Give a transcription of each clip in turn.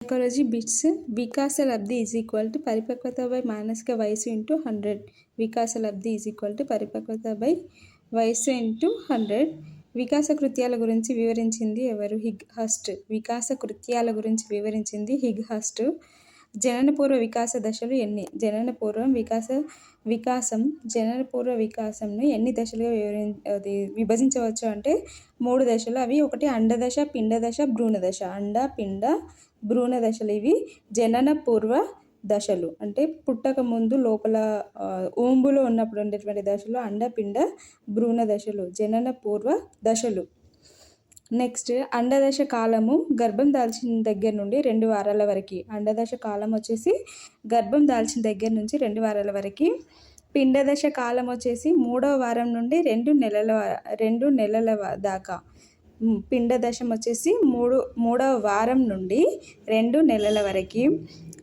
Psychology bits. వికాస లబ్ధి is equal to పరిపక్వత బై మానసిక వయసు ఇంటూ 100. వికాస లబ్ధి ఈజ్ ఈక్వల్ టు పరిపక్వత బై వయసు ఇంటూ 100. వికాస కృత్యాల గురించి వివరించింది ఎవరు? హిగ్ హస్ట్. వికాస కృత్యాల గురించి వివరించింది హిగ్ హస్ట్. జననపూర్వ వికాస దశలు ఎన్ని? జననపూర్వ వికాసంను ఎన్ని దశలుగా విభజించవచ్చు అంటే 3 దశలు. అవి ఒకటి అండదశ, పిండదశ, భ్రూణదశ. అండ, పిండ, భ్రూణ దశలు ఇవి జనన పూర్వ దశలు. అంటే పుట్టక ముందు లోపల ఊంబులో ఉన్నప్పుడు ఉండేటువంటి దశలు అండ, పిండ, భ్రూణ దశలు, జనన పూర్వ దశలు. నెక్స్ట్ అండదశ కాలము గర్భం దాల్చిన దగ్గర నుండి 2 వారాల వరకు. అండదశ కాలం వచ్చేసి గర్భం దాల్చిన దగ్గర నుంచి 2 వారాల వరకు. పిండదశ కాలం వచ్చేసి 3వ వారం నుండి 2 నెలల దాకా. పిండదశం వచ్చేసి 3వ వారం నుండి 2 నెలల వరకు.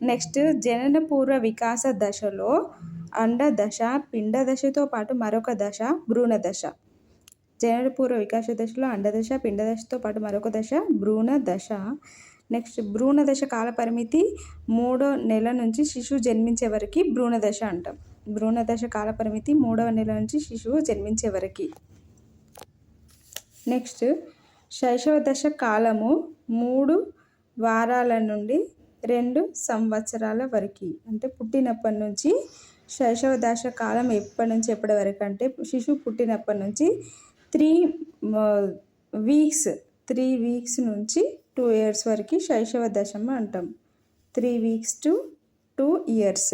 నెక్స్ట్ జనన పూర్వ వికాస దశలో అండదశ, పిండదశతో పాటు మరొక దశ భ్రూణ దశ. జనన పూర్వ వికాస దశలో అండదశ, పిండదశతో పాటు మరొక దశ భ్రూణ దశ. నెక్స్ట్ భ్రూణ దశ కాల పరిమితి 3వ నెల నుంచి శిశువు జన్మించే వరకు భ్రూణ దశ అంటాం. భ్రూణ దశ కాల పరిమితి 3వ నెల నుంచి శిశువు జన్మించే వరకు. నెక్స్ట్ శైశవ దశ కాలము 3 వారాల నుండి 2 సంవత్సరాల వరకు. అంటే పుట్టినప్పటి నుంచి శైశవ దశ కాలం ఎప్పటి నుంచి ఎప్పటి వరకు అంటే శిశువు పుట్టినప్పటి నుంచి 3 వీక్స్ నుంచి 2 years వరకు శైశవ దశ అంటాం. 3 weeks to 2 years.